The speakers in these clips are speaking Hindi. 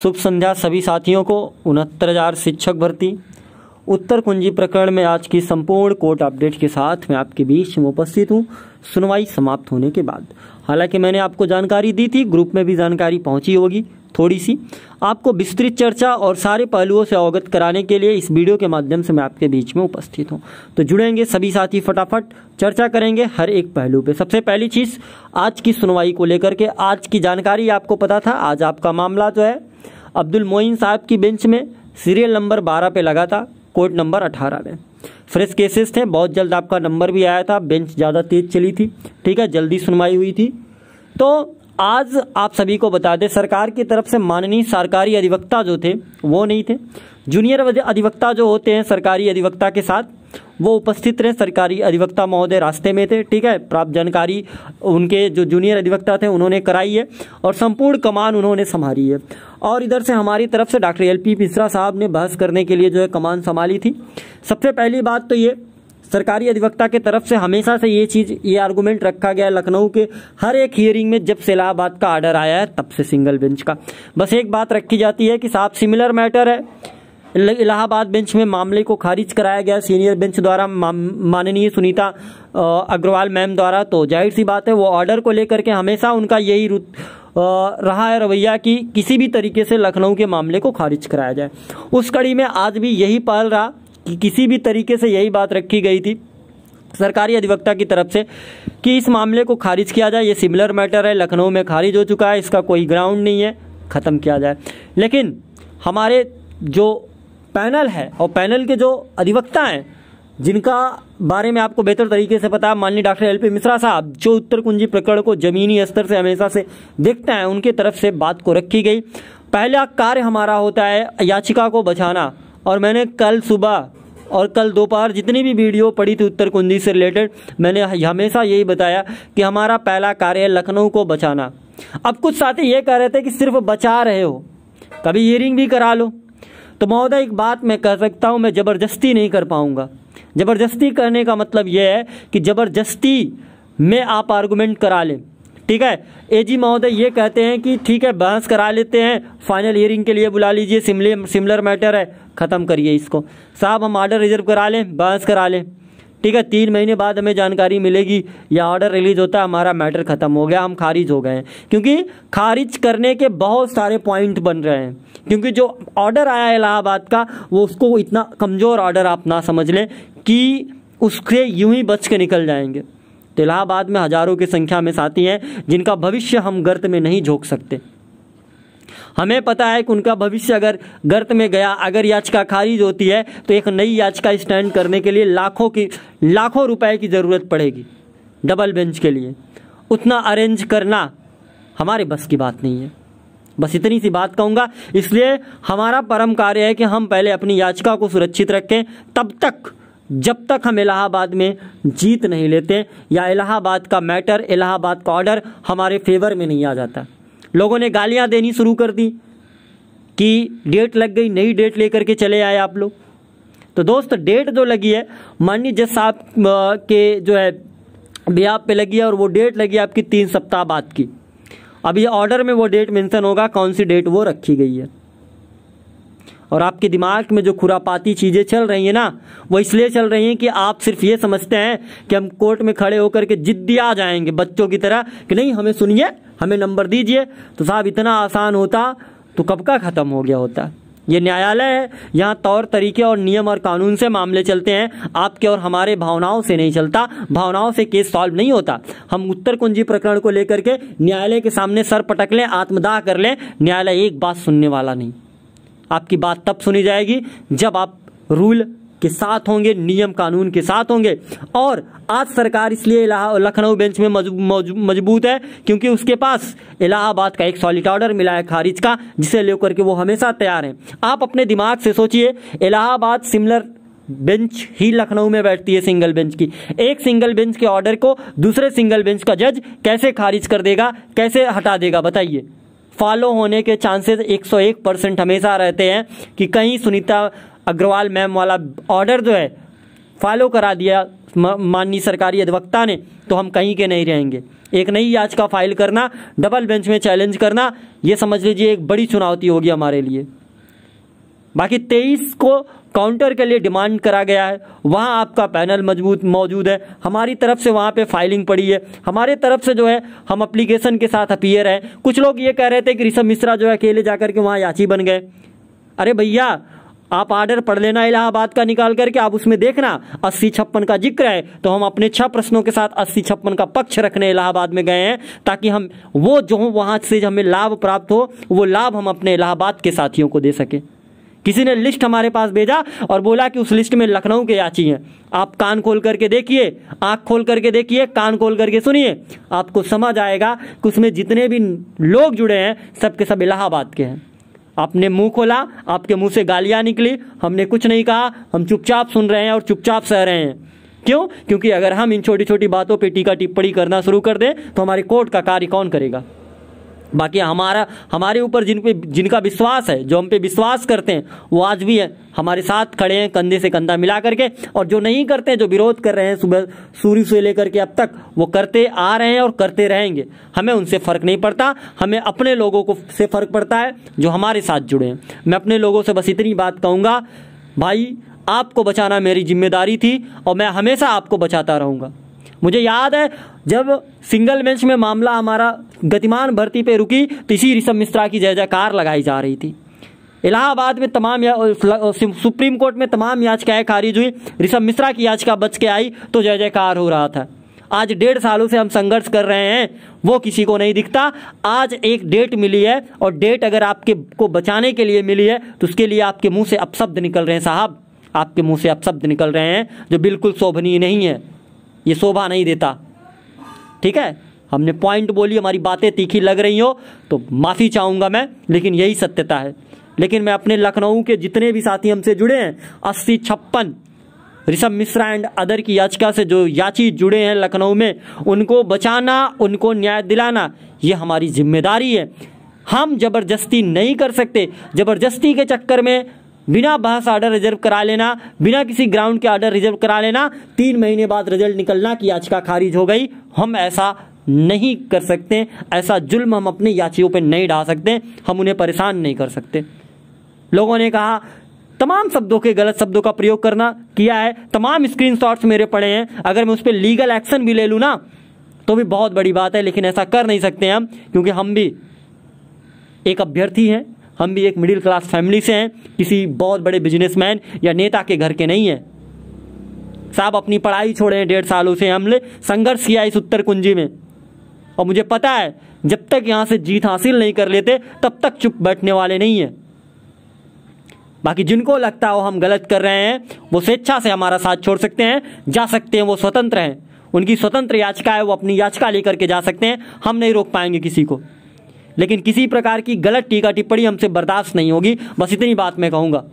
शुभ संध्या सभी साथियों को। 69,000 शिक्षक भर्ती उत्तर कुंजी प्रकरण में आज की संपूर्ण कोर्ट अपडेट के साथ मैं आपके बीच में उपस्थित हूं, सुनवाई समाप्त होने के बाद। हालांकि मैंने आपको जानकारी दी थी, ग्रुप में भी जानकारी पहुंची होगी, थोड़ी सी आपको विस्तृत चर्चा और सारे पहलुओं से अवगत कराने के लिए इस वीडियो के माध्यम से मैं आपके बीच में उपस्थित हूं। तो जुड़ेंगे सभी साथी, फटाफट चर्चा करेंगे हर एक पहलू पे। सबसे पहली चीज आज की सुनवाई को लेकर के आज की जानकारी आपको पता था। आज आपका मामला जो है अब्दुल मोइन साहब की बेंच में सीरियल नंबर 12 पे लगा था, कोर्ट नंबर 18 में। फ्रेश केसेस थे, बहुत जल्द आपका नंबर भी आया था, बेंच ज़्यादा तेज चली थी, ठीक है, जल्दी सुनवाई हुई थी। तो आज आप सभी को बता दें, सरकार की तरफ से माननीय सरकारी अधिवक्ता जो थे वो नहीं थे। जूनियर अधिवक्ता जो होते हैं सरकारी अधिवक्ता के साथ वो उपस्थित रहे। सरकारी अधिवक्ता महोदय रास्ते में थे, ठीक है। प्राप्त जानकारी उनके जो जूनियर अधिवक्ता थे उन्होंने कराई है और संपूर्ण कमान उन्होंने संभाली है। और इधर से हमारी तरफ से डॉक्टर LP मिश्रा साहब ने बहस करने के लिए जो है कमान संभाली थी। सबसे पहली बात तो ये, सरकारी अधिवक्ता के तरफ से हमेशा से ये आर्गुमेंट रखा गया लखनऊ के हर एक हियरिंग में, जब से इलाहाबाद का ऑर्डर आया है तब से सिंगल बेंच का बस एक बात रखी जाती है कि साहब सिमिलर मैटर है, इलाहाबाद बेंच में मामले को खारिज कराया गया सीनियर बेंच द्वारा, माननीय सुनीता अग्रवाल मैम द्वारा। तो जाहिर सी बात है वो ऑर्डर को लेकर के हमेशा उनका यही रहा है रवैया कि किसी भी तरीके से लखनऊ के मामले को खारिज कराया जाए। उस कड़ी में आज भी यही पहल रहा कि किसी भी तरीके से यही बात रखी गई थी सरकारी अधिवक्ता की तरफ से कि इस मामले को खारिज किया जाए। ये सिमिलर मैटर है, लखनऊ में खारिज हो चुका है, इसका कोई ग्राउंड नहीं है, ख़त्म किया जाए। लेकिन हमारे जो पैनल है और पैनल के जो अधिवक्ता हैं जिनका बारे में आपको बेहतर तरीके से पता है, माननीय डॉक्टर LP मिश्रा साहब जो उत्तर कुंजी प्रकरण को जमीनी स्तर से हमेशा से देखते हैं, उनके तरफ से बात को रखी गई। पहला कार्य हमारा होता है याचिका को बचाना, और मैंने कल सुबह और कल दोपहर जितनी भी वीडियो पड़ी थी उत्तर कुंजी से रिलेटेड, मैंने हमेशा यही बताया कि हमारा पहला कार्य है लखनऊ को बचाना। अब कुछ साथी ये कह रहे थे कि सिर्फ बचा रहे हो, कभी हियरिंग भी करा लो। तो महोदय एक बात मैं कह सकता हूं, मैं ज़बरदस्ती नहीं कर पाऊंगा। ज़बरदस्ती करने का मतलब यह है कि ज़बरदस्ती में आप आर्गुमेंट करा लें, ठीक है। AG महोदय ये कहते हैं कि ठीक है बहस करा लेते हैं, फाइनल हियरिंग के लिए बुला लीजिए, सिमिलर मैटर है, ख़त्म करिए इसको। साहब हम ऑर्डर रिजर्व करा लें, बहस करा लें, ठीक है। 3 महीने बाद हमें जानकारी मिलेगी या ऑर्डर रिलीज होता है, हमारा मैटर खत्म हो गया, हम खारिज हो गए हैं। क्योंकि खारिज करने के बहुत सारे पॉइंट बन रहे हैं, क्योंकि जो ऑर्डर आया है इलाहाबाद का वो उसको इतना कमज़ोर ऑर्डर आप ना समझ लें कि उससे यूं ही बच के निकल जाएंगे। तो इलाहाबाद में हज़ारों की संख्या में साथी हैं जिनका भविष्य हम गर्त में नहीं झोंक सकते। हमें पता है कि उनका भविष्य अगर गर्त में गया, अगर याचिका खारिज होती है तो एक नई याचिका स्टैंड करने के लिए लाखों रुपए की ज़रूरत पड़ेगी डबल बेंच के लिए। उतना अरेंज करना हमारे बस की बात नहीं है। बस इतनी सी बात कहूँगा। इसलिए हमारा परम कार्य है कि हम पहले अपनी याचिका को सुरक्षित रखें, तब तक जब तक हम इलाहाबाद में जीत नहीं लेते या इलाहाबाद का मैटर, इलाहाबाद का ऑर्डर हमारे फेवर में नहीं आ जाता। लोगों ने गालियां देनी शुरू कर दी कि डेट लग गई, नई डेट लेकर के चले आए आप लोग। तो दोस्त डेट जो लगी है माननीय जज साहब के जो है बिहाफ पे लगी है, और वो डेट लगी है आपकी 3 सप्ताह बाद की। अभी ऑर्डर में वो डेट मेंशन होगा कौन सी डेट वो रखी गई है। और आपके दिमाग में जो खुरापाती चीज़ें चल रही हैं ना, वो इसलिए चल रही हैं कि आप सिर्फ ये समझते हैं कि हम कोर्ट में खड़े होकर के जिद्दी आ जाएंगे बच्चों की तरह कि नहीं हमें सुनिए, हमें नंबर दीजिए। तो साहब इतना आसान होता तो कब का ख़त्म हो गया होता। ये न्यायालय है, यहाँ तौर तरीके और नियम और कानून से मामले चलते हैं, आपके और हमारे भावनाओं से नहीं चलता। भावनाओं से केस सॉल्व नहीं होता। हम उत्तर कुंजी प्रकरण को लेकर के न्यायालय के सामने सर पटक लें, आत्मदाह कर लें, न्यायालय एक बात सुनने वाला नहीं। आपकी बात तब सुनी जाएगी जब आप रूल के साथ होंगे, नियम कानून के साथ होंगे। और आज सरकार इसलिए लखनऊ बेंच में मजबूत है क्योंकि उसके पास इलाहाबाद का एक सॉलिड ऑर्डर मिला है खारिज का, जिसे लेकर के वो हमेशा तैयार हैं। आप अपने दिमाग से सोचिए, इलाहाबाद सिमिलर बेंच ही लखनऊ में बैठती है सिंगल बेंच की। एक सिंगल बेंच के ऑर्डर को दूसरे सिंगल बेंच का जज कैसे खारिज कर देगा, कैसे हटा देगा बताइए। फॉलो होने के चांसेस 101% हमेशा रहते हैं कि कहीं सुनीता अग्रवाल मैम वाला ऑर्डर जो है फॉलो करा दिया माननीय सरकारी अधिवक्ता ने, तो हम कहीं के नहीं रहेंगे। एक नई याचिका फाइल करना, डबल बेंच में चैलेंज करना, ये समझ लीजिए एक बड़ी चुनौती होगी हमारे लिए। बाकी 23 को काउंटर के लिए डिमांड करा गया है, वहां आपका पैनल मजबूत मौजूद है, हमारी तरफ से वहां पे फाइलिंग पड़ी है, हमारे तरफ से जो है हम एप्लीकेशन के साथ अपीयर है। कुछ लोग ये कह रहे थे कि ऋषभ मिश्रा जो है अकेले जाकर के वहां याची बन गए। अरे भैया, आप आर्डर पढ़ लेना इलाहाबाद का निकाल करके, आप उसमें देखना 80-56 का जिक्र है, तो हम अपने 6 प्रश्नों के साथ 80-56 का पक्ष रखने इलाहाबाद में गए हैं, ताकि हम वो जो वहां से हमें लाभ प्राप्त हो, वो लाभ हम अपने इलाहाबाद के साथियों को दे सके। किसी ने लिस्ट हमारे पास भेजा और बोला कि उस लिस्ट में लखनऊ के याची हैं। आप कान खोल करके देखिए, आंख खोल करके देखिए, कान खोल करके सुनिए, आपको समझ आएगा कि उसमें जितने भी लोग जुड़े हैं सब के सब इलाहाबाद के हैं। आपने मुंह खोला, आपके मुंह से गालियां निकली, हमने कुछ नहीं कहा, हम चुपचाप सुन रहे हैं और चुपचाप सह रहे हैं। क्यों? क्योंकि अगर हम इन छोटी छोटी बातों पे टीका टिप्पणी करना शुरू कर दें तो हमारे कोर्ट का कार्य कौन करेगा? बाकी हमारे ऊपर जिनका विश्वास है, जो हम पे विश्वास करते हैं, वो आज भी है हमारे साथ खड़े हैं कंधे से कंधा मिला करके, और जो नहीं करते हैं, जो विरोध कर रहे हैं सुबह शुरू से लेकर के अब तक, वो करते आ रहे हैं और करते रहेंगे। हमें उनसे फर्क नहीं पड़ता, हमें अपने लोगों को से फर्क पड़ता है जो हमारे साथ जुड़े हैं। मैं अपने लोगों से बस इतनी बात कहूँगा, भाई आपको बचाना मेरी जिम्मेदारी थी और मैं हमेशा आपको बचाता रहूँगा। मुझे याद है जब सिंगल बेंच में मामला हमारा गतिमान भर्ती पे रुकी तो इसी ऋषभ मिश्रा की जय जयकार लगाई जा रही थी। इलाहाबाद में सुप्रीम कोर्ट में तमाम याचिकाएं खारिज हुई, ऋषभ मिश्रा की याचिका बच के आई तो जय जयकार हो रहा था। आज 1.5 सालों से हम संघर्ष कर रहे हैं, वो किसी को नहीं दिखता। आज एक डेट मिली है और डेट अगर आपके को बचाने के लिए मिली है तो उसके लिए आपके मुंह से अपशब्द निकल रहे हैं साहब, आपके मुंह से अपशब्द निकल रहे हैं जो बिल्कुल शोभनीय नहीं है, ये शोभा नहीं देता। ठीक है, हमने पॉइंट बोली, हमारी बातें तीखी लग रही हो तो माफ़ी चाहूँगा मैं, लेकिन यही सत्यता है। लेकिन मैं अपने लखनऊ के जितने भी साथी हमसे जुड़े हैं, 80-56 ऋषभ मिश्रा एंड अदर की याचिका से जो याची जुड़े हैं लखनऊ में, उनको बचाना, उनको न्याय दिलाना, ये हमारी जिम्मेदारी है। हम जबरदस्ती नहीं कर सकते। जबरदस्ती के चक्कर में बिना बहस आर्डर रिजर्व करा लेना, बिना किसी ग्राउंड के आर्डर रिजर्व करा लेना, 3 महीने बाद रिजल्ट निकलना कि याचिका खारिज हो गई, हम ऐसा नहीं कर सकते। ऐसा जुल्म हम अपने याचियों पे नहीं डाल सकते, हम उन्हें परेशान नहीं कर सकते। लोगों ने कहा, तमाम शब्दों के गलत शब्दों का प्रयोग किया है, तमाम स्क्रीनशॉट्स मेरे पड़े हैं, अगर मैं उस पर लीगल एक्शन भी ले लूँ ना तो भी बहुत बड़ी बात है, लेकिन ऐसा कर नहीं सकते हम, क्योंकि हम भी एक अभ्यर्थी हैं, हम भी एक मिडिल क्लास फैमिली से हैं, किसी बहुत बड़े बिजनेसमैन या नेता के घर के नहीं हैं साहब। अपनी पढ़ाई छोड़े हैं, 1.5 सालों से हमने संघर्ष किया इस उत्तर कुंजी में, और मुझे पता है जब तक यहाँ से जीत हासिल नहीं कर लेते तब तक चुप बैठने वाले नहीं हैं। बाकी जिनको लगता हो हम गलत कर रहे हैं, वो स्वेच्छा से हमारा साथ छोड़ सकते हैं, जा सकते हैं, वो स्वतंत्र हैं, उनकी स्वतंत्र याचिका है, वो अपनी याचिका लेकर के जा सकते हैं, हम नहीं रोक पाएंगे किसी को। लेकिन किसी प्रकार की गलत टीका टिप्पणी हमसे बर्दाश्त नहीं होगी, बस इतनी बात मैं कहूँगा।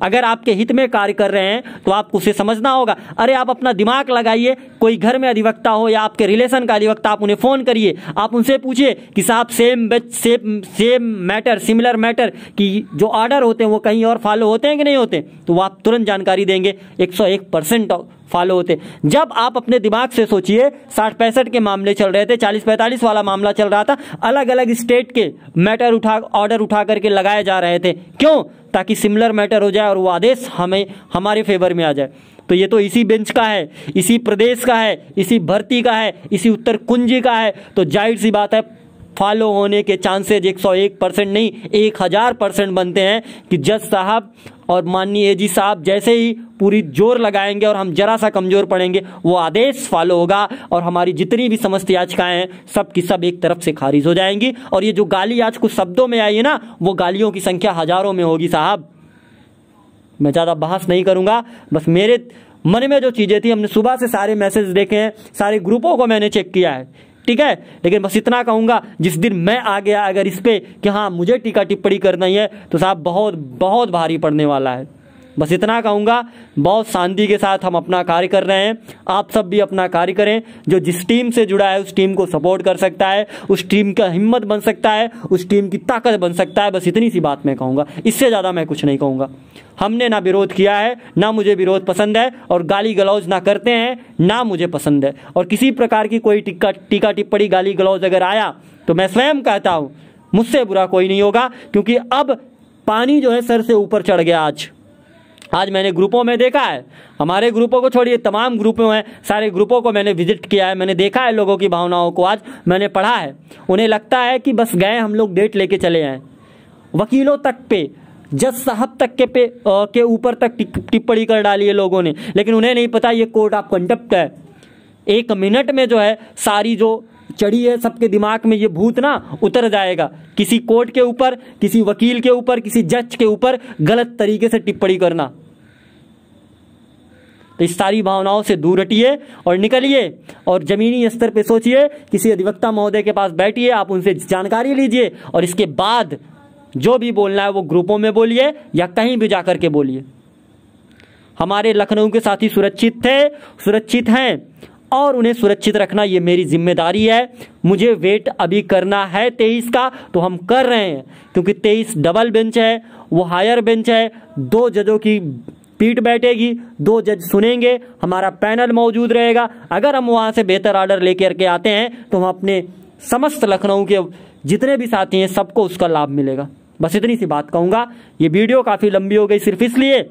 अगर आपके हित में कार्य कर रहे हैं तो आपको उसे समझना होगा। अरे आप अपना दिमाग लगाइए, कोई घर में अधिवक्ता हो या आपके रिलेशन का अधिवक्ता, आप उन्हें फ़ोन करिए, आप उनसे पूछिए कि साहब सेम मैटर, सिमिलर मैटर की जो ऑर्डर होते हैं वो कहीं और फॉलो होते हैं कि नहीं होते, तो वो आप तुरंत जानकारी देंगे। 101% फॉलो होते। जब आप अपने दिमाग से सोचिए, 60-65 के मामले चल रहे थे, 40-45 वाला मामला चल रहा था, अलग अलग स्टेट के मैटर ऑर्डर उठा करके लगाए जा रहे थे, क्यों? ताकि सिमिलर मैटर हो जाए और वो आदेश हमारे फेवर में आ जाए। तो ये तो इसी बेंच का है, इसी प्रदेश का है, इसी भर्ती का है, इसी उत्तर कुंजी का है, तो जाहिर सी बात है फॉलो होने के चांसेज 101% नहीं 1000% बनते हैं कि जज साहब और माननीय एजी साहब जैसे ही पूरी जोर लगाएंगे और हम जरा सा कमजोर पड़ेंगे, वो आदेश फॉलो होगा और हमारी जितनी भी समस्त याचिकाएं हैं सब की सब एक तरफ से खारिज हो जाएंगी। और ये जो गाली आज कुछ शब्दों में आई है ना, वो गालियों की संख्या हजारों में होगी साहब। मैं ज़्यादा बहस नहीं करूँगा, बस मेरे मन में जो चीज़ें थी, हमने सुबह से सारे मैसेज देखे हैं, सारे ग्रुपों को मैंने चेक किया है, ठीक है। लेकिन बस इतना कहूँगा, जिस दिन मैं आ गया अगर इस पे कि हाँ मुझे टीका टिप्पणी करना ही है, तो साहब बहुत बहुत भारी पड़ने वाला है। बस इतना कहूँगा। बहुत शांति के साथ हम अपना कार्य कर रहे हैं, आप सब भी अपना कार्य करें। जो जिस टीम से जुड़ा है उस टीम को सपोर्ट कर सकता है, उस टीम का हिम्मत बन सकता है, उस टीम की ताकत बन सकता है। बस इतनी सी बात मैं कहूँगा, इससे ज़्यादा मैं कुछ नहीं कहूँगा। हमने ना विरोध किया है, ना मुझे विरोध पसंद है, और गाली गलौज ना करते हैं, ना मुझे पसंद है। और किसी प्रकार की कोई टीका टिप्पणी गाली गलौज अगर आया तो मैं स्वयं कहता हूँ मुझसे बुरा कोई नहीं होगा, क्योंकि अब पानी जो है सर से ऊपर चढ़ गया। आज मैंने ग्रुपों में देखा है, हमारे ग्रुपों को छोड़िए, तमाम ग्रुपों हैं, सारे ग्रुपों को मैंने विजिट किया है, मैंने देखा है लोगों की भावनाओं को, आज मैंने पढ़ा है। उन्हें लगता है कि बस गए हम लोग डेट लेके चले आए। वकीलों तक पे, जज साहब तक के ऊपर तक टिप्पणी कर डाली है लोगों ने, लेकिन उन्हें नहीं पता ये कोर्ट ऑफ कंडक्ट है। 1 मिनट में जो है सारी जो चढ़ी है सबके दिमाग में ये भूत ना उतर जाएगा। किसी कोर्ट के ऊपर, किसी वकील के ऊपर, किसी जज के ऊपर गलत तरीके से टिप्पणी करना। तो इस सारी भावनाओं से दूर हटिए और निकलिए और जमीनी स्तर पे सोचिए। किसी अधिवक्ता महोदय के पास बैठिए, आप उनसे जानकारी लीजिए और इसके बाद जो भी बोलना है वो ग्रुपों में बोलिए या कहीं भी जाकर के बोलिए। हमारे लखनऊ के साथी सुरक्षित थे, सुरक्षित हैं, और उन्हें सुरक्षित रखना ये मेरी जिम्मेदारी है। मुझे वेट अभी करना है 23 का, तो हम कर रहे हैं, क्योंकि 23 डबल बेंच है, वो हायर बेंच है। 2 जजों की पीठ बैठेगी, 2 जज सुनेंगे, हमारा पैनल मौजूद रहेगा। अगर हम वहाँ से बेहतर ऑर्डर लेकर के आते हैं तो हम अपने समस्त लखनऊ के जितने भी साथी हैं सबको उसका लाभ मिलेगा। बस इतनी सी बात कहूँगा। ये वीडियो काफ़ी लंबी हो गई सिर्फ इसलिए,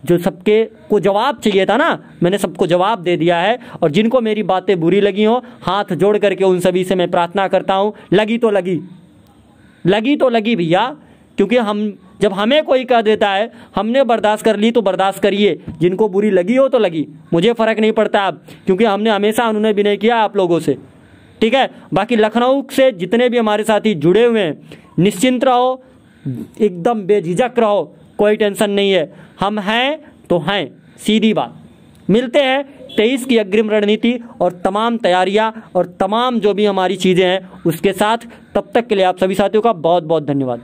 जो सबके को जवाब चाहिए था ना, मैंने सबको जवाब दे दिया है। और जिनको मेरी बातें बुरी लगी हो, हाथ जोड़ करके उन सभी से मैं प्रार्थना करता हूँ, लगी तो लगी, लगी तो लगी भैया। क्योंकि हम जब हमें कोई कह देता है हमने बर्दाश्त कर ली तो बर्दाश्त करिए। जिनको बुरी लगी हो तो लगी, मुझे फ़र्क नहीं पड़ता अब, क्योंकि हमने हमेशा अनुनय विनय किया आप लोगों से, ठीक है। बाकी लखनऊ से जितने भी हमारे साथी जुड़े हुए हैं, निश्चिंत रहो, एकदम बेझिझक रहो, कोई टेंशन नहीं है। हम हैं तो हैं, सीधी बात। मिलते हैं 23 की अग्रिम रणनीति और तमाम तैयारियां और तमाम जो भी हमारी चीज़ें हैं उसके साथ। तब तक के लिए आप सभी साथियों का बहुत बहुत धन्यवाद।